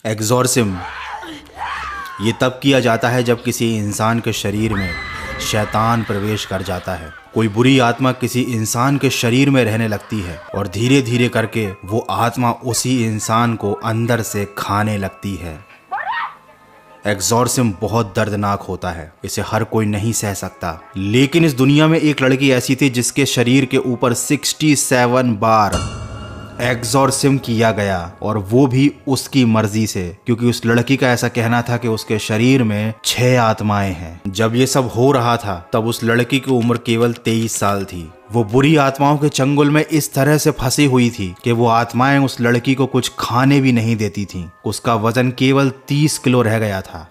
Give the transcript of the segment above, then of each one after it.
Exorcism ये तब किया जाता है जब किसी इंसान के शरीर में शैतान प्रवेश कर जाता है। कोई बुरी आत्मा किसी इंसान के शरीर में रहने लगती है और धीरे धीरे करके वो आत्मा उसी इंसान को अंदर से खाने लगती है। एग्जॉर्सिज्म बहुत दर्दनाक होता है, इसे हर कोई नहीं सह सकता। लेकिन इस दुनिया में एक लड़की ऐसी थी जिसके शरीर के ऊपर 67 बार एग्जॉर्सिज्म किया गया, और वो भी उसकी मर्जी से, क्योंकि उस लड़की का ऐसा कहना था कि उसके शरीर में 6 आत्माएं हैं। जब ये सब हो रहा था तब उस लड़की की उम्र केवल 23 साल थी। वो बुरी आत्माओं के चंगुल में इस तरह से फंसी हुई थी कि वो आत्माएं उस लड़की को कुछ खाने भी नहीं देती थीं। उसका वजन केवल 30 किलो रह गया था।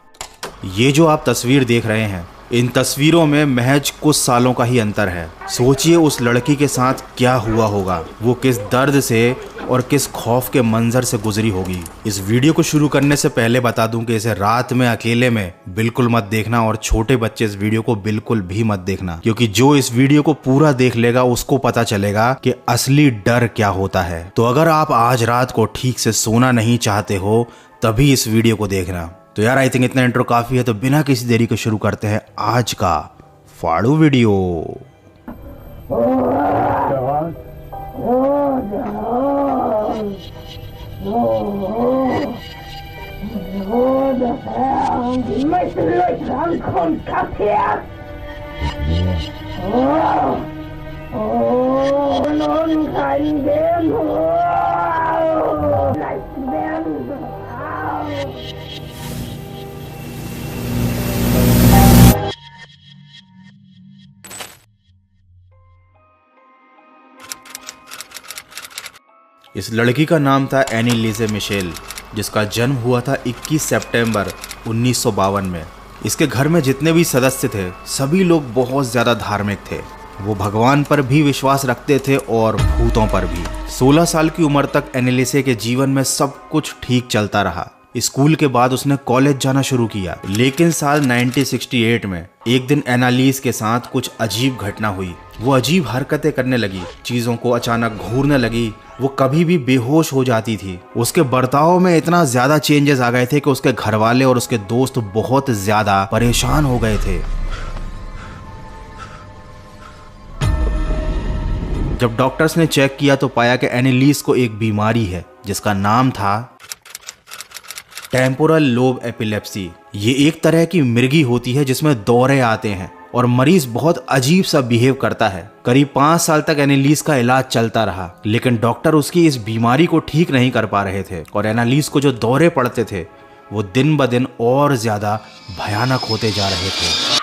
ये जो आप तस्वीर देख रहे हैं, इन तस्वीरों में महज कुछ सालों का ही अंतर है। सोचिए उस लड़की के साथ क्या हुआ होगा, वो किस दर्द से और किस खौफ के मंजर से गुजरी होगी। इस वीडियो को शुरू करने से पहले बता दूं कि इसे रात में अकेले में बिल्कुल मत देखना, और छोटे बच्चे इस वीडियो को बिल्कुल भी मत देखना, क्योंकि जो इस वीडियो को पूरा देख लेगा उसको पता चलेगा कि असली डर क्या होता है। तो अगर आप आज रात को ठीक से सोना नहीं चाहते हो तभी इस वीडियो को देखना। तो यार आई थिंक इतना इंट्रो काफी है, तो बिना किसी देरी के शुरू करते हैं आज का फाड़ू वीडियो। इस लड़की का नाम था एनीलिज़े मिशेल, जिसका जन्म हुआ था 21 सितंबर 1952 में। इसके घर में जितने भी सदस्य थे सभी लोग बहुत ज़्यादा धार्मिक थे। वो भगवान पर भी विश्वास रखते थे और भूतों पर भी। 16 साल की उम्र तक एनीलिज़े के जीवन में सब कुछ ठीक चलता रहा। स्कूल के बाद उसने कॉलेज जाना शुरू किया, लेकिन साल 1968 में एक दिन एनालिस के साथ कुछ अजीब घटना हुई। वो अजीब हरकतें करने लगी, चीजों को अचानक घूरने लगी, वो कभी भी बेहोश हो जाती थी। उसके बर्ताव में इतना ज्यादा चेंजेस आ गए थे कि उसके घर वाले और उसके दोस्त बहुत ज्यादा परेशान हो गए थे। जब डॉक्टर्स ने चेक किया तो पाया कि एनालिस को एक बीमारी है जिसका नाम था टेम्पोरल लोब एपिलेप्सी। ये एक तरह की मिर्गी होती है जिसमें दौरे आते हैं और मरीज बहुत अजीब सा बिहेव करता है। करीब 5 साल तक एनालिस का इलाज चलता रहा, लेकिन डॉक्टर उसकी इस बीमारी को ठीक नहीं कर पा रहे थे, और एनालिस को जो दौरे पड़ते थे वो दिन ब दिन और ज्यादा भयानक होते जा रहे थे।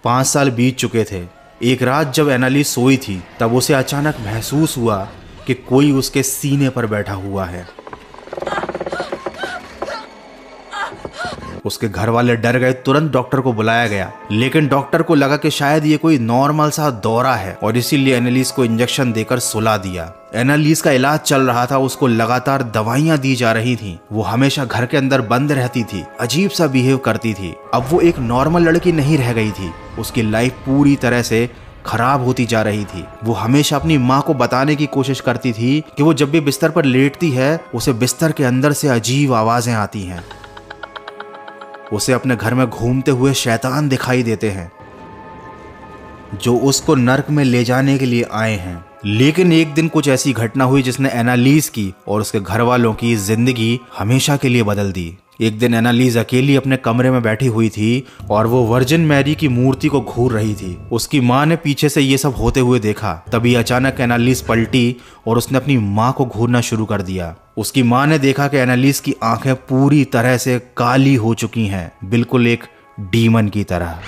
5 साल बीत चुके थे। एक रात जब एनालिस सोई थी तब उसे अचानक महसूस हुआ कि कोई उसके सीने पर बैठा हुआ है। उसके घर वाले डर गए, तुरंत डॉक्टर को बुलाया गया, लेकिन डॉक्टर को लगा कि शायद ये कोई नॉर्मल सा दौरा है, और इसीलिए एनालिस को इंजेक्शन देकर सुला दिया। एनालिस का इलाज चल रहा था, उसको लगातार दवाइयां दी जा रही थीं। वो हमेशा घर के अंदर बंद रहती थी, अजीब सा बिहेव करती थी। अब वो एक नॉर्मल लड़की नहीं रह गई थी, उसकी लाइफ पूरी तरह से खराब होती जा रही थी। वो हमेशा अपनी माँ को बताने की कोशिश करती थी कि वो जब भी बिस्तर पर लेटती है उसे बिस्तर के अंदर से अजीब आवाजें आती हैं। उसे अपने घर में घूमते हुए शैतान दिखाई देते हैं जो उसको नर्क में ले जाने के लिए आए हैं। लेकिन एक दिन कुछ ऐसी घटना हुई जिसने एनालिस की और उसके घर वालों की जिंदगी हमेशा के लिए बदल दी। एक दिन एनालिस अकेली अपने कमरे में बैठी हुई थी और वो वर्जिन मैरी की मूर्ति को घूर रही थी। उसकी माँ ने पीछे से ये सब होते हुए देखा। तभी अचानक एनालिस पलटी और उसने अपनी माँ को घूरना शुरू कर दिया। उसकी माँ ने देखा कि एनालिस की आंखें पूरी तरह से काली हो चुकी हैं, बिल्कुल एक डीमन की तरह।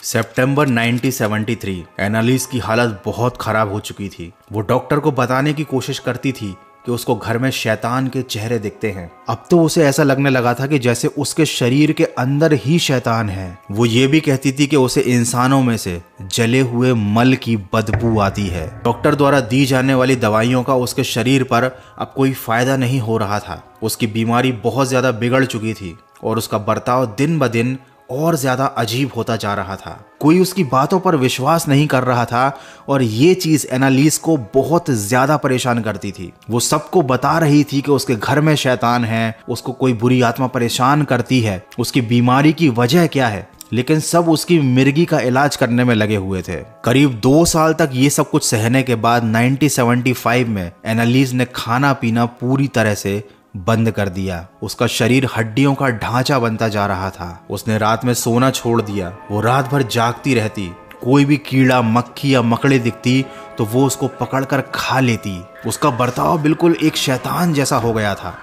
सितंबर 1973 एनालिस की हालत बहुत खराब हो चुकी थी। वो डॉक्टर को बताने की कोशिश करती थी कि उसको घर में शैतान के चेहरे दिखते हैं। अब तो उसे ऐसा लगने लगा था कि जैसे उसके शरीर के अंदर ही शैतान है। वो ये भी कहती थी कि उसे इंसानों में से जले हुए मल की बदबू आती है। डॉक्टर द्वारा दी जाने वाली दवाइयों का उसके शरीर पर अब कोई फायदा नहीं हो रहा था। उसकी बीमारी बहुत ज्यादा बिगड़ चुकी थी और उसका बर्ताव दिन ब दिन और ज्यादा अजीब होता जा रहा था। कोई उसकी बातों पर विश्वास नहीं कर रहा था और ये चीज एनालिस को बहुत ज्यादा परेशान करती थी। वो सबको बता रही थी कि उसके घर में शैतान है, उसको कोई बुरी आत्मा परेशान करती है, उसकी बीमारी की वजह क्या है, लेकिन सब उसकी मिर्गी का इलाज करने में लगे हुए थे। करीब 2 साल तक ये सब कुछ सहने के बाद 1975 में एनालिस ने खाना पीना पूरी तरह से बंद कर दिया। उसका शरीर हड्डियों का ढांचा बनता जा रहा था। उसने रात में सोना छोड़ दिया। वो रात भर जागती रहती। कोई भी कीड़ा, मक्खी या मकड़ी दिखती तो वो उसको पकड़कर खा लेती। उसका बर्ताव बिल्कुल एक शैतान जैसा हो गया था।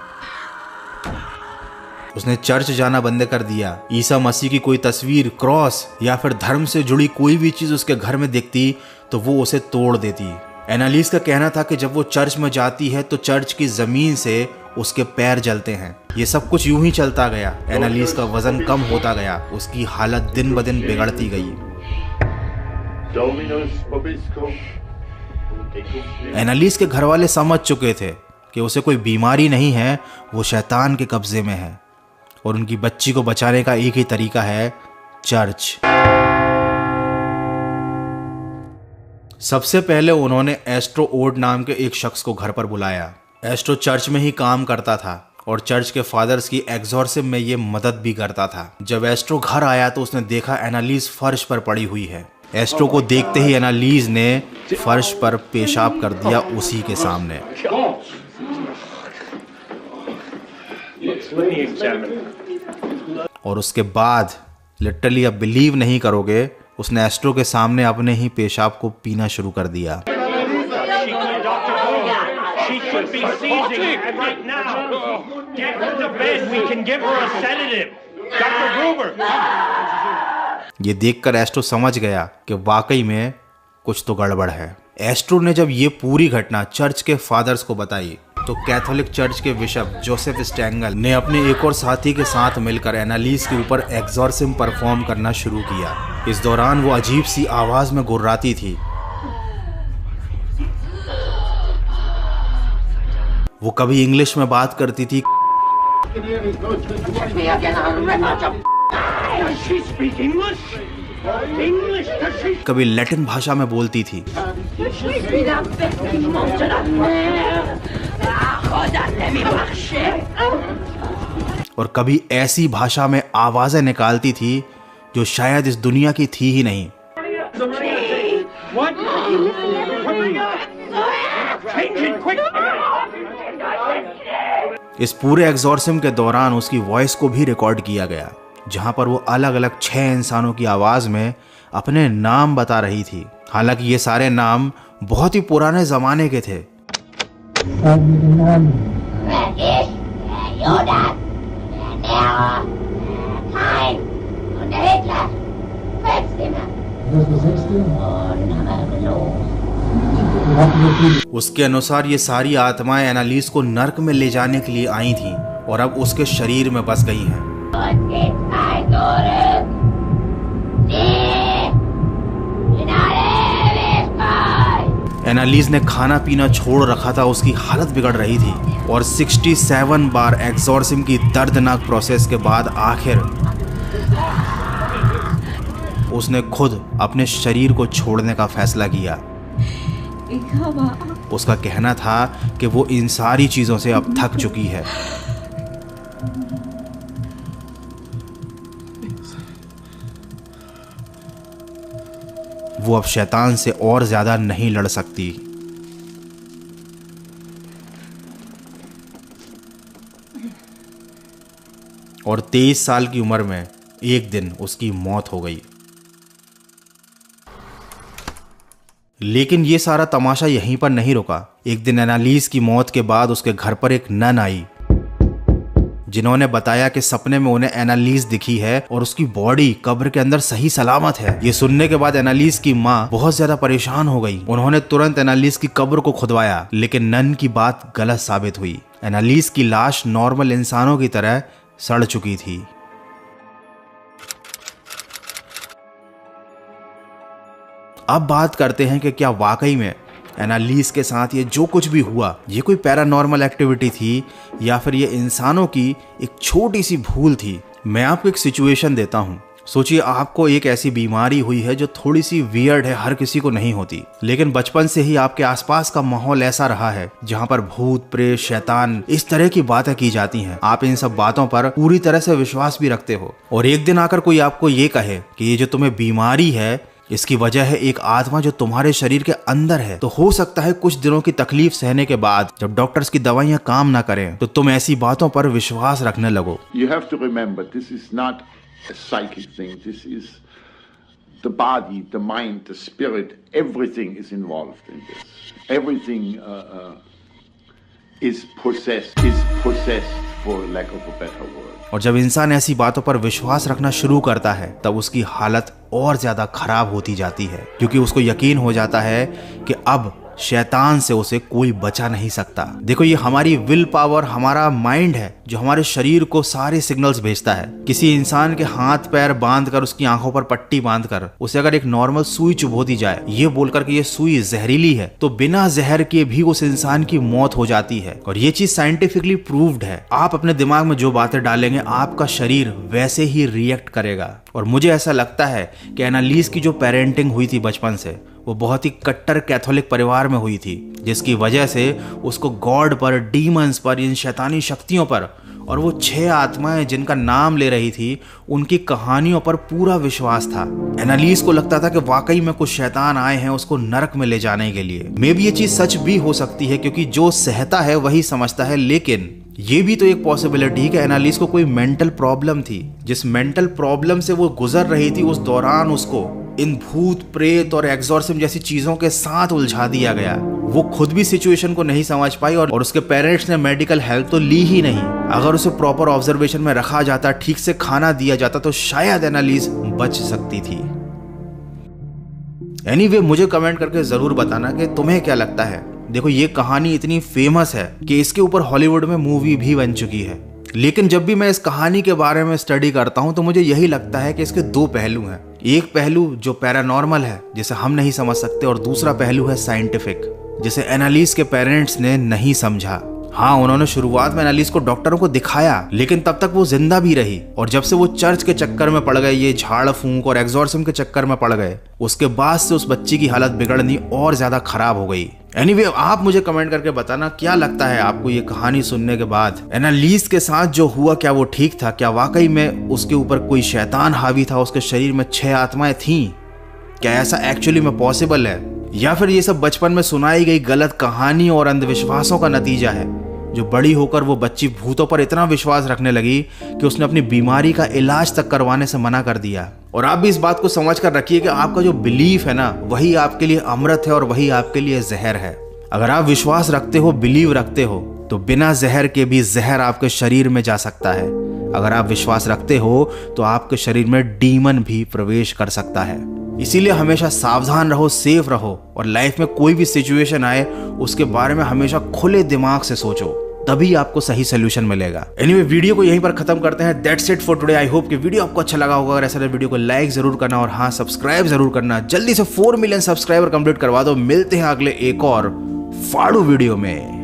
उसने चर्च जाना बंद कर दिया। ईसा मसीह की कोई तस्वीर, क्रॉस या फिर धर्म से जुड़ी कोई भी चीज उसके घर में दिखती तो वो उसे तोड़ देती। एनालिस का कहना था कि जब वो चर्च में जाती है तो चर्च की जमीन से उसके पैर जलते हैं। ये सब कुछ यूं ही चलता गया। एनालिस का वजन कम होता गया। उसकी हालत दिन ब दिन बिगड़ती गई। एनालिस के घर वाले समझ चुके थे कि उसे कोई बीमारी नहीं है, वो शैतान के कब्जे में है और उनकी बच्ची को बचाने का एक ही तरीका है, चर्च। सबसे पहले उन्होंने एस्ट्रो ओड नाम के एक शख्स को घर पर बुलाया। एस्ट्रो चर्च में ही काम करता था और चर्च के फादर्स की एग्जॉर्सिज्म में ये मदद भी करता था। जब एस्ट्रो घर आया तो उसने देखा एनालिस फर्श पर पड़ी हुई है। एस्ट्रो को देखते ही एनालिस ने फर्श पर पेशाब कर दिया उसी के सामने। और उसके बाद लिटरली आप बिलीव नहीं करोगे, उसने एस्ट्रो के सामने अपने ही पेशाब को पीना शुरू कर दिया। ये देखकर एस्ट्रो समझ गया कि वाकई में कुछ तो गड़बड़ है। एस्ट्रो ने जब ये पूरी घटना चर्च के फादर्स को बताई तो कैथोलिक चर्च के बिशप जोसेफ स्टेंगल ने अपने एक और साथी के साथ मिलकर एनालिस के ऊपर एग्जॉर्सिज्म परफॉर्म करना शुरू किया। इस दौरान वो अजीब सी आवाज में गुर्राती थी। वो कभी इंग्लिश में बात करती थी, कभी लैटिन भाषा में बोलती थी और कभी ऐसी भाषा में आवाजें निकालती थी जो शायद इस दुनिया की थी ही नहीं। इस पूरे एग्जॉर्सिज्म के दौरान उसकी वॉइस को भी रिकॉर्ड किया गया, जहां पर वो अलग अलग 6 इंसानों की आवाज में अपने नाम बता रही थी। हालांकि ये सारे नाम बहुत ही पुराने जमाने के थे। उसके अनुसार ये सारी आत्माएं एनालिस को नर्क में ले जाने के लिए आई थीं और अब उसके शरीर में बस गई हैं। एनालिस ने खाना पीना छोड़ रखा था। उसकी हालत बिगड़ रही थी और 67 बार एग्जॉर्सिज्म की दर्दनाक प्रोसेस के बाद आखिर उसने खुद अपने शरीर को छोड़ने का फैसला किया। उसका कहना था कि वो इन सारी चीजों से अब थक चुकी है। वो अब शैतान से और ज्यादा नहीं लड़ सकती। और 23 साल की उम्र में एक दिन उसकी मौत हो गई। लेकिन ये सारा तमाशा यहीं पर नहीं रुका। एक दिन एनालिस की मौत के बाद उसके घर पर एक नन आई, जिन्होंने बताया कि सपने में उन्हें एनालिस दिखी है और उसकी बॉडी कब्र के अंदर सही सलामत है। ये सुनने के बाद एनालिस की माँ बहुत ज्यादा परेशान हो गई। उन्होंने तुरंत एनालिस की कब्र को खुदवाया, लेकिन नन की बात गलत साबित हुई। एनालिस की लाश नॉर्मल इंसानों की तरह सड़ चुकी थी। अब बात करते हैं कि क्या वाकई में एनालिस के साथ ये जो कुछ भी हुआ, ये कोई पैरानॉर्मल एक्टिविटी थी या फिर ये इंसानों की एक छोटी सी भूल थी। मैं आपको एक सिचुएशन देता हूँ। सोचिए आपको एक ऐसी बीमारी हुई है जो थोड़ी सी वियर्ड है, हर किसी को नहीं होती, लेकिन बचपन से ही आपके आसपास का माहौल ऐसा रहा है जहाँ पर भूत प्रेत शैतान इस तरह की बातें की जाती हैं। आप इन सब बातों पर पूरी तरह से विश्वास भी रखते हो और एक दिन आकर कोई आपको ये कहे कि ये जो तुम्हें बीमारी है इसकी वजह है एक आत्मा जो तुम्हारे शरीर के अंदर है, तो हो सकता है कुछ दिनों की तकलीफ सहने के बाद जब डॉक्टर्स की दवाइयां काम ना करें तो तुम ऐसी बातों पर विश्वास रखने लगो। You have to remember, this is not a psychic thing. This is the body, the mind, the spirit. Everything is involved in this. Everything is possessed, for lack of a better word. और जब इंसान ऐसी बातों पर विश्वास रखना शुरू करता है तब उसकी हालत और ज्यादा खराब होती जाती है, क्योंकि उसको यकीन हो जाता है कि अब शैतान से उसे कोई बचा नहीं सकता। देखो, ये हमारी विल पावर, हमारा माइंड है जो हमारे शरीर को सारे सिग्नल्स भेजता है। किसी इंसान के हाथ पैर बांधकर, उसकी आंखों पर पट्टी बांधकर उसे अगर एक नॉर्मल सुई चुभो दी जाए, ये बोलकर कि ये सुई जहरीली है, तो बिना जहर के भी उस इंसान की मौत हो जाती है। और ये चीज साइंटिफिकली प्रूव्ड है। आप अपने दिमाग में जो बातें डालेंगे आपका शरीर वैसे ही रिएक्ट करेगा। और मुझे ऐसा लगता है कि एनालिस की जो पेरेंटिंग हुई थी बचपन से, वो बहुत ही कट्टर कैथोलिक परिवार में हुई थी, जिसकी वजह से उसको गॉड पर, डीमंस पर, इन शैतानी शक्तियों पर और वो 6 आत्माएं जिनका नाम ले रही थी उनकी कहानियों पर पूरा विश्वास था। एनालिस को लगता था कि वाकई में कुछ शैतान आए हैं उसको नरक में ले जाने के लिए। मे बी ये चीज सच भी हो सकती है, क्योंकि जो सहता है वही समझता है, लेकिन ये भी तो एक पॉसिबिलिटी कि एनालिस को कोई मेंटल प्रॉब्लम थी। जिस मेंटल प्रॉब्लम से वो गुजर रही थी उस दौरान उसको इन भूत प्रेत और एग्जॉर्सिज्म जैसी चीजों के साथ उलझा दिया गया। वो खुद भी सिचुएशन को नहीं समझ पाई और उसके पेरेंट्स ने मेडिकल हेल्प तो ली ही नहीं। अगर उसे प्रॉपर ऑब्जर्वेशन में रखा जाता, ठीक से खाना दिया जाता, तो शायद एनालिस बच सकती थी। एनीवे, मुझे कमेंट करके जरूर बताना कि तुम्हें क्या लगता है। देखो, ये कहानी इतनी फेमस है कि इसके ऊपर हॉलीवुड में मूवी भी बन चुकी है, लेकिन जब भी मैं इस कहानी के बारे में स्टडी करता हूं तो मुझे यही लगता है कि इसके 2 पहलू हैं। एक पहलू जो पैरानॉर्मल है, जिसे हम नहीं समझ सकते, और दूसरा पहलू है साइंटिफिक, जिसे एनालिस के पेरेंट्स ने नहीं समझा। हाँ, उन्होंने शुरुआत में एनालिस को डॉक्टरों को दिखाया, लेकिन तब तक वो जिंदा भी रही। और जब से वो चर्च के चक्कर में पड़ गए, ये झाड़ फूंक और एग्जॉर्सिज्म के चक्कर में पड़ गए, उसके बाद से उस बच्ची की हालत बिगड़नी और ज्यादा खराब हो गई। एनीवे, आप मुझे कमेंट करके बताना क्या लगता है आपको ये कहानी सुनने के बाद। एनालिस के साथ जो हुआ, क्या वो ठीक था? क्या वाकई में उसके ऊपर कोई शैतान हावी था? उसके शरीर में 6 आत्माएं थीं? क्या ऐसा एक्चुअली में पॉसिबल है, या फिर ये सब बचपन में सुनाई गई गलत कहानी और अंधविश्वासों का नतीजा है, जो बड़ी होकर वो बच्ची भूतों पर इतना विश्वास रखने लगी कि उसने अपनी बीमारी का इलाज तक करवाने से मना कर दिया। और आप भी इस बात को समझ कर रखिए कि आपका जो बिलीफ है ना, वही आपके लिए अमृत है और वही आपके लिए जहर है। अगर आप विश्वास रखते हो, बिलीव रखते हो, तो बिना जहर के भी जहर आपके शरीर में जा सकता है। अगर आप विश्वास रखते हो तो आपके शरीर में डीमन भी प्रवेश कर सकता है। इसीलिए हमेशा सावधान रहो, सेफ रहो, और लाइफ में कोई भी सिचुएशन आए उसके बारे में हमेशा खुले दिमाग से सोचो, तभी आपको सही सोल्यूशन मिलेगा। एनीवे, वीडियो को यहीं पर खत्म करते हैं। That's it for today. I hope कि वीडियो आपको अच्छा लगा होगा। अगर ऐसा वीडियो को लाइक जरूर करना और हाँ, सब्सक्राइब जरूर करना। जल्दी से 4 मिलियन सब्सक्राइबर कंप्लीट करवा दो। मिलते हैं अगले एक और फाड़ू वीडियो में।